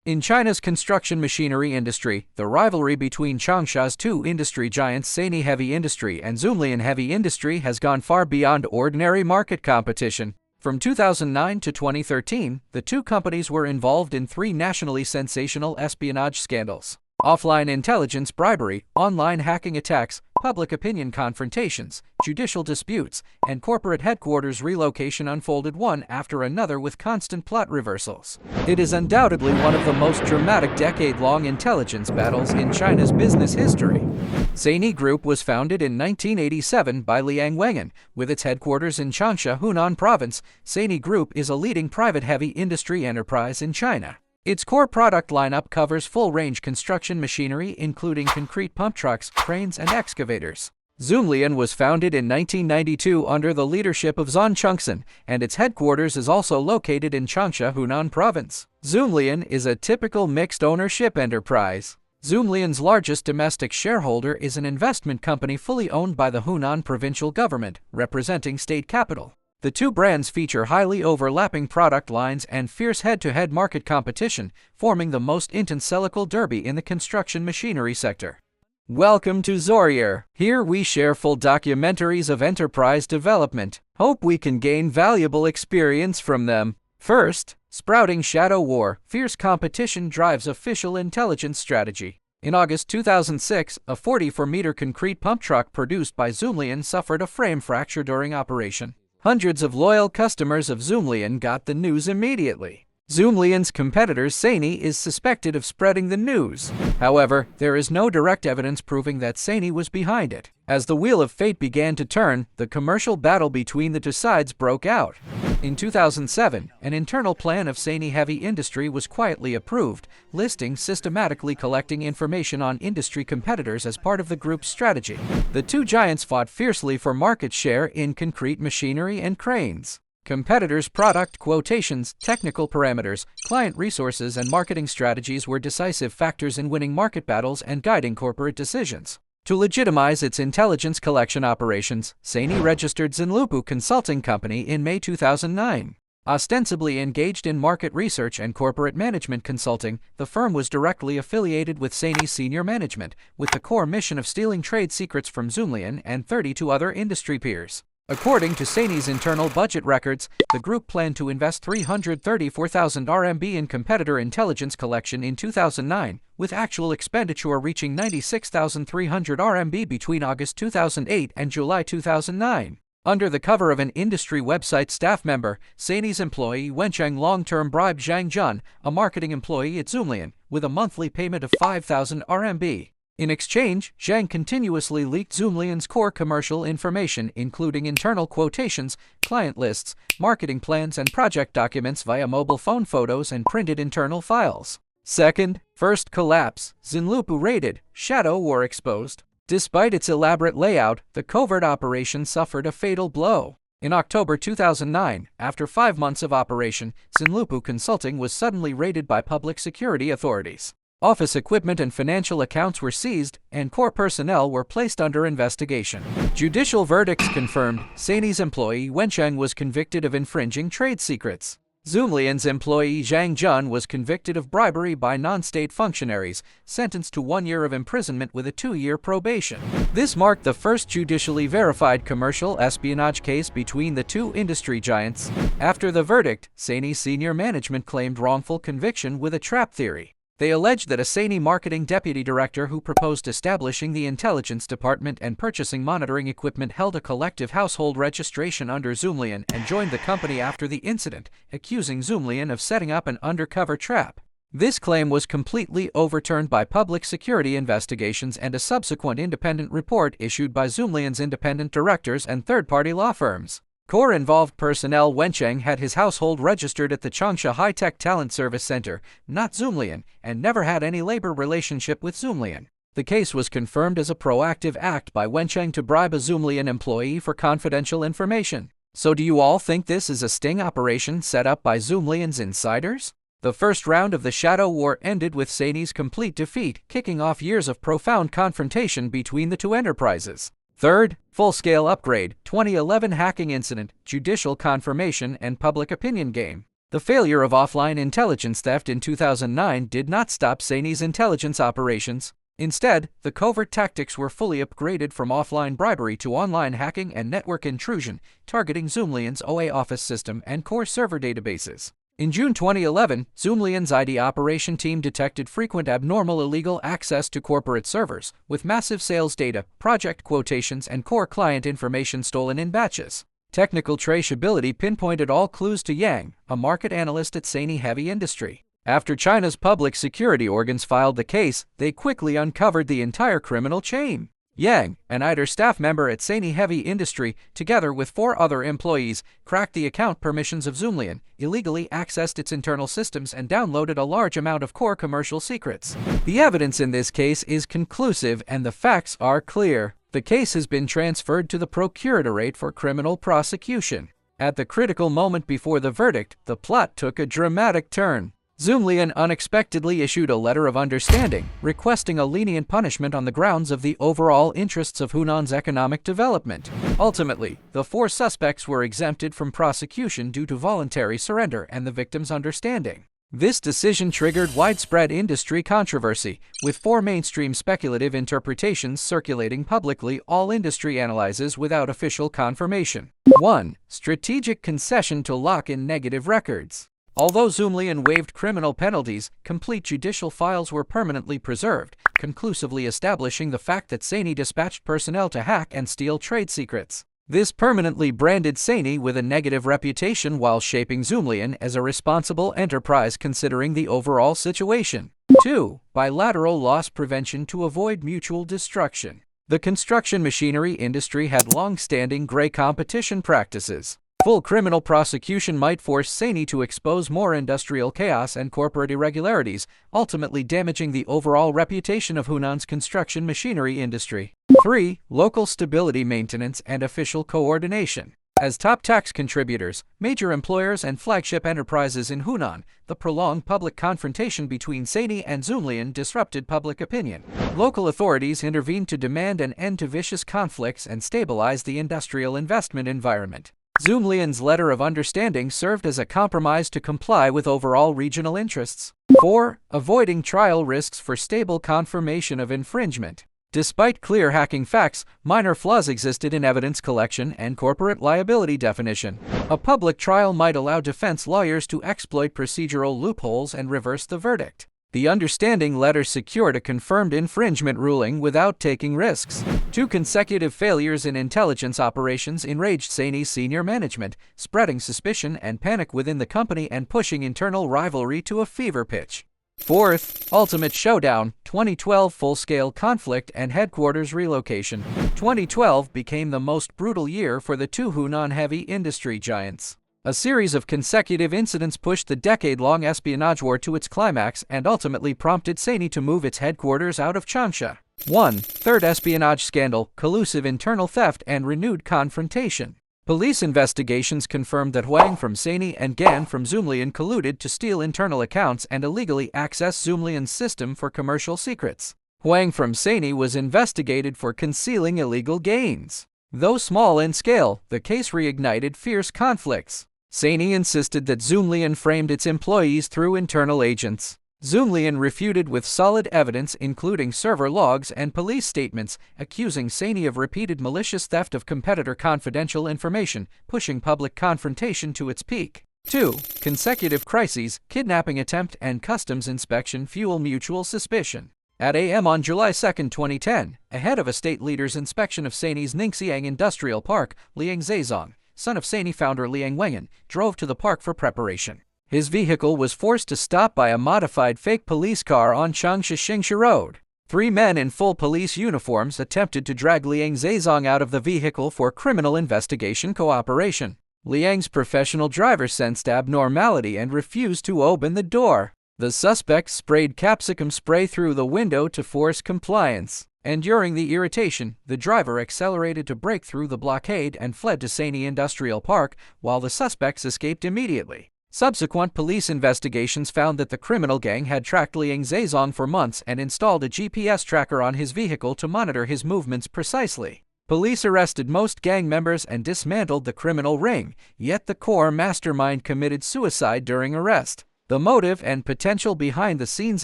In China's construction machinery industry, the rivalry between Changsha's two industry giants SANY Heavy Industry and Zoomlion Heavy Industry has gone far beyond ordinary market competition. From 2009 to 2013, the two companies were involved in three nationally sensational espionage scandals: offline intelligence bribery, online hacking attacks, public opinion confrontations, judicial disputes, and corporate headquarters relocation unfolded one after another with constant plot reversals. It is undoubtedly one of the most dramatic decade-long intelligence battles in China's business history. SANY Group was founded in 1987 by Liang Wengen, with its headquarters in Changsha, Hunan Province. SANY Group is a leading private heavy industry enterprise in China. Its core product lineup covers full-range construction machinery, including concrete pump trucks, cranes, and excavators. Zoomlion was founded in 1992 under the leadership of Zhang Chengxin, and its headquarters is also located in Changsha, Hunan Province. Zoomlion is a typical mixed-ownership enterprise. Zoomlion's largest domestic shareholder is an investment company fully owned by the Hunan provincial government, representing state capital. The two brands feature highly overlapping product lines and fierce head-to-head market competition, forming the most intense helical derby in the construction machinery sector. Welcome to Zoomlion. Here we share full documentaries of enterprise development. Hope we can gain valuable experience from them. First, sprouting shadow war, fierce competition drives official intelligence strategy. In August 2006, a 44-meter concrete pump truck produced by Zoomlion suffered a frame fracture during operation. Hundreds of loyal customers of Zoomlion got the news immediately. Zoomlion's competitor SANY is suspected of spreading the news. However, there is no direct evidence proving that SANY was behind it. As the wheel of fate began to turn, the commercial battle between the two sides broke out. In 2007, an internal plan of SANY Heavy Industry was quietly approved, listing systematically collecting information on industry competitors as part of the group's strategy. The two giants fought fiercely for market share in concrete machinery and cranes. Competitors' product quotations, technical parameters, client resources, and marketing strategies were decisive factors in winning market battles and guiding corporate decisions. To legitimize its intelligence collection operations, SANY registered Zinlupu Consulting Company in May 2009. Ostensibly engaged in market research and corporate management consulting, the firm was directly affiliated with SANY's senior management, with the core mission of stealing trade secrets from Zoomlion and 32 other industry peers. According to SANY's internal budget records, the group planned to invest 334,000 RMB in competitor intelligence collection in 2009, with actual expenditure reaching 96,300 RMB between August 2008 and July 2009. Under the cover of an industry website staff member, SANY's employee Wencheng long-term bribed Zhang Jun, a marketing employee at Zoomlion, with a monthly payment of 5,000 RMB. In exchange, Zhang continuously leaked Zoomlion's core commercial information, including internal quotations, client lists, marketing plans, and project documents via mobile phone photos and printed internal files. Second, first collapse, Zinlupu raided, shadow war exposed. Despite its elaborate layout, the covert operation suffered a fatal blow. In October 2009, after 5 months of operation, Zinlupu Consulting was suddenly raided by public security authorities. Office equipment and financial accounts were seized, and core personnel were placed under investigation. Judicial verdicts confirmed SANY's employee Wencheng was convicted of infringing trade secrets. Zoomlion's employee Zhang Jun was convicted of bribery by non-state functionaries, sentenced to 1 year of imprisonment with a 2-year probation. This marked the first judicially verified commercial espionage case between the two industry giants. After the verdict, SANY's senior management claimed wrongful conviction with a trap theory. They alleged that a SANY marketing deputy director who proposed establishing the intelligence department and purchasing monitoring equipment held a collective household registration under Zoomlion and joined the company after the incident, accusing Zoomlion of setting up an undercover trap. This claim was completely overturned by public security investigations and a subsequent independent report issued by Zoomlion's independent directors and third-party law firms. Core involved personnel Wencheng had his household registered at the Changsha High-Tech Talent Service Center, not Zoomlion, and never had any labor relationship with Zoomlion. The case was confirmed as a proactive act by Wencheng to bribe a Zoomlion employee for confidential information. So do you all think this is a sting operation set up by Zoomlion's insiders? The first round of the Shadow War ended with SANY's complete defeat, kicking off years of profound confrontation between the two enterprises. Third, full-scale upgrade, 2011 hacking incident, judicial confirmation, and public opinion game. The failure of offline intelligence theft in 2009 did not stop SANY's intelligence operations. Instead, the covert tactics were fully upgraded from offline bribery to online hacking and network intrusion, targeting Zoomlion's OA office system and core server databases. In June 2011, Zoomlion's ID operation team detected frequent abnormal illegal access to corporate servers, with massive sales data, project quotations, and core client information stolen in batches. Technical traceability pinpointed all clues to Yang, a market analyst at SANY Heavy Industry. After China's public security organs filed the case, they quickly uncovered the entire criminal chain. Yang, an IDER staff member at SANY Heavy Industry, together with 4 other employees, cracked the account permissions of Zoomlion, illegally accessed its internal systems, and downloaded a large amount of core commercial secrets. The evidence in this case is conclusive and the facts are clear. The case has been transferred to the Procuratorate for Criminal Prosecution. At the critical moment before the verdict, the plot took a dramatic turn. Zoomlion unexpectedly issued a letter of understanding, requesting a lenient punishment on the grounds of the overall interests of Hunan's economic development. Ultimately, the 4 suspects were exempted from prosecution due to voluntary surrender and the victim's understanding. This decision triggered widespread industry controversy, with 4 mainstream speculative interpretations circulating publicly. All industry analyses without official confirmation. 1. Strategic concession to lock in negative records. Although Zoomlion waived criminal penalties, complete judicial files were permanently preserved, conclusively establishing the fact that SANY dispatched personnel to hack and steal trade secrets. This permanently branded SANY with a negative reputation while shaping Zoomlion as a responsible enterprise considering the overall situation. 2. Bilateral loss prevention to avoid mutual destruction. The construction machinery industry had long-standing gray competition practices. Full criminal prosecution might force SANY to expose more industrial chaos and corporate irregularities, ultimately damaging the overall reputation of Hunan's construction machinery industry. 3. Local stability maintenance and official coordination. As top tax contributors, major employers, and flagship enterprises in Hunan, the prolonged public confrontation between SANY and Zoomlion disrupted public opinion. Local authorities intervened to demand an end to vicious conflicts and stabilize the industrial investment environment. Zoomlion's letter of understanding served as a compromise to comply with overall regional interests. 4. Avoiding trial risks for stable confirmation of infringement. Despite clear hacking facts, minor flaws existed in evidence collection and corporate liability definition. A public trial might allow defense lawyers to exploit procedural loopholes and reverse the verdict. The understanding letter secured a confirmed infringement ruling without taking risks. 2 consecutive failures in intelligence operations enraged SANY's senior management, spreading suspicion and panic within the company and pushing internal rivalry to a fever pitch. 4th, Ultimate Showdown, 2012 full-scale conflict and headquarters relocation. 2012 became the most brutal year for the 2 Hunan heavy industry giants. A series of consecutive incidents pushed the decade-long espionage war to its climax and ultimately prompted SANY to move its headquarters out of Changsha. 1. Third espionage scandal, collusive internal theft, and renewed confrontation. Police investigations confirmed that Huang from SANY and Gan from Zoomlion colluded to steal internal accounts and illegally access Zoomlion's system for commercial secrets. Huang from SANY was investigated for concealing illegal gains. Though small in scale, the case reignited fierce conflicts. SANY insisted that Zoomlion framed its employees through internal agents. Zoomlion refuted with solid evidence including server logs and police statements, accusing SANY of repeated malicious theft of competitor confidential information, pushing public confrontation to its peak. 2. Consecutive crises, kidnapping attempt, and customs inspection fuel mutual suspicion. At a.m. on July 2, 2010, ahead of a state leader's inspection of SANY's Ningxiang Industrial Park, Liang Zheizong, son of SANY founder Liang Wenyan, drove to the park for preparation. His vehicle was forced to stop by a modified fake police car on Changsha Xingsha Road. 3 men in full police uniforms attempted to drag Liang Zheizong out of the vehicle for criminal investigation cooperation. Liang's professional driver sensed abnormality and refused to open the door. The suspects sprayed capsicum spray through the window to force compliance, and during the irritation, the driver accelerated to break through the blockade and fled to SANY Industrial Park, while the suspects escaped immediately. Subsequent police investigations found that the criminal gang had tracked Liang Zheizong for months and installed a GPS tracker on his vehicle to monitor his movements precisely. Police arrested most gang members and dismantled the criminal ring, yet the core mastermind committed suicide during arrest. The motive and potential behind-the-scenes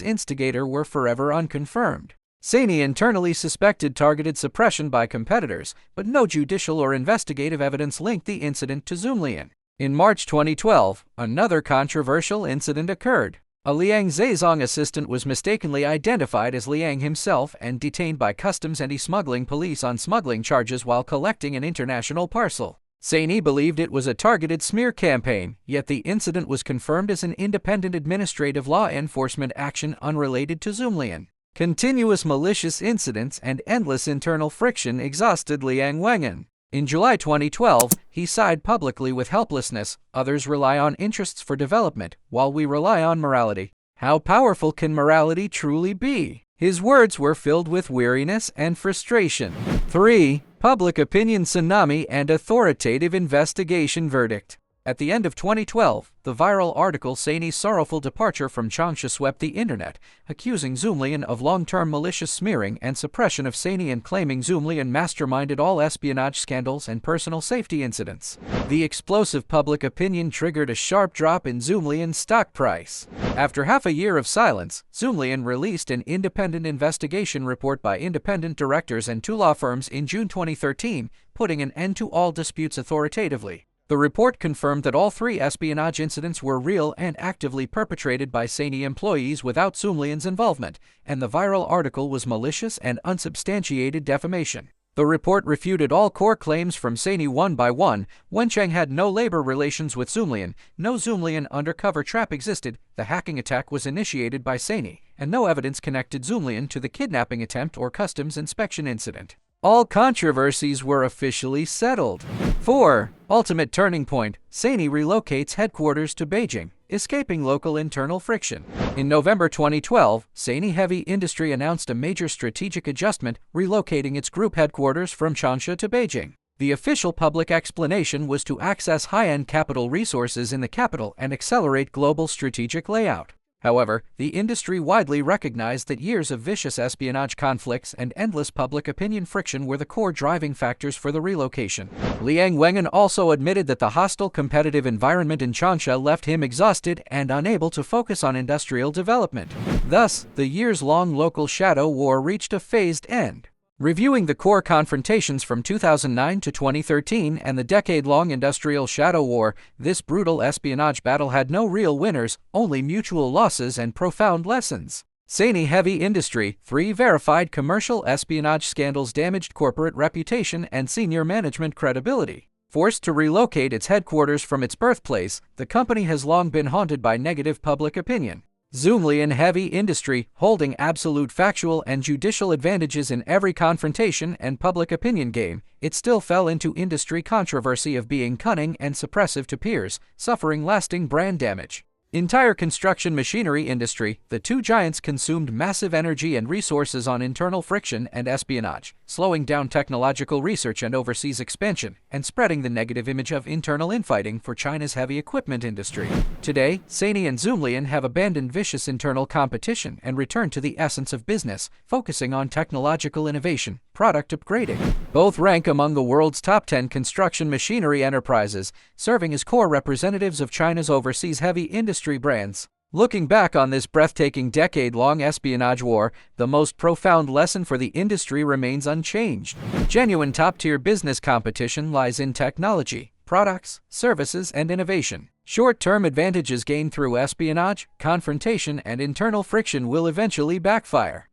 instigator were forever unconfirmed. SANY internally suspected targeted suppression by competitors, but no judicial or investigative evidence linked the incident to Zoomlion. In March 2012, another controversial incident occurred. A Liang Zhejiang assistant was mistakenly identified as Liang himself and detained by customs and e-smuggling police on smuggling charges while collecting an international parcel. SANY believed it was a targeted smear campaign, yet the incident was confirmed as an independent administrative law enforcement action unrelated to Zoomlion. Continuous malicious incidents and endless internal friction exhausted Liang Wengen. In July 2012, he sighed publicly with helplessness. Others rely on interests for development, while we rely on morality. How powerful can morality truly be? His words were filled with weariness and frustration. 3. Public opinion tsunami and authoritative investigation verdict. At the end of 2012, the viral article SANY's sorrowful departure from Changsha swept the internet, accusing Zoomlion of long-term malicious smearing and suppression of SANY and claiming Zoomlion masterminded all espionage scandals and personal safety incidents. The explosive public opinion triggered a sharp drop in Zoomlion's stock price. After half a year of silence, Zoomlion released an independent investigation report by independent directors and 2 law firms in June 2013, putting an end to all disputes authoritatively. The report confirmed that all 3 espionage incidents were real and actively perpetrated by SANY employees without Zoomlion's involvement, and the viral article was malicious and unsubstantiated defamation. The report refuted all core claims from SANY one by one. Wencheng had no labor relations with Zoomlion, no Zoomlion undercover trap existed, the hacking attack was initiated by SANY, and no evidence connected Zoomlion to the kidnapping attempt or customs inspection incident. All controversies were officially settled. 4. Ultimate turning point. SANY relocates headquarters to Beijing, escaping local internal friction. In November 2012, SANY Heavy Industry announced a major strategic adjustment, relocating its group headquarters from Changsha to Beijing. The official public explanation was to access high-end capital resources in the capital and accelerate global strategic layout. However, the industry widely recognized that years of vicious espionage conflicts and endless public opinion friction were the core driving factors for the relocation. Liang Wengen also admitted that the hostile competitive environment in Changsha left him exhausted and unable to focus on industrial development. Thus, the years-long local shadow war reached a phased end. Reviewing the core confrontations from 2009 to 2013 and the decade-long industrial shadow war, this brutal espionage battle had no real winners, only mutual losses and profound lessons. SANY Heavy Industry. 3 verified commercial espionage scandals damaged corporate reputation and senior management credibility. Forced to relocate its headquarters from its birthplace, the company has long been haunted by negative public opinion. Zoomlion Heavy Industry, holding absolute factual and judicial advantages in every confrontation and public opinion game, it still fell into industry controversy of being cunning and suppressive to peers, suffering lasting brand damage. Entire construction machinery industry, the 2 giants consumed massive energy and resources on internal friction and espionage, slowing down technological research and overseas expansion, and spreading the negative image of internal infighting for China's heavy equipment industry. Today, SANY and Zoomlion have abandoned vicious internal competition and returned to the essence of business, focusing on technological innovation, product upgrading. Both rank among the world's top 10 construction machinery enterprises, serving as core representatives of China's overseas heavy industry brands. Looking back on this breathtaking decade-long espionage war, the most profound lesson for the industry remains unchanged. Genuine top-tier business competition lies in technology, products, services, and innovation. Short-term advantages gained through espionage, confrontation, and internal friction will eventually backfire.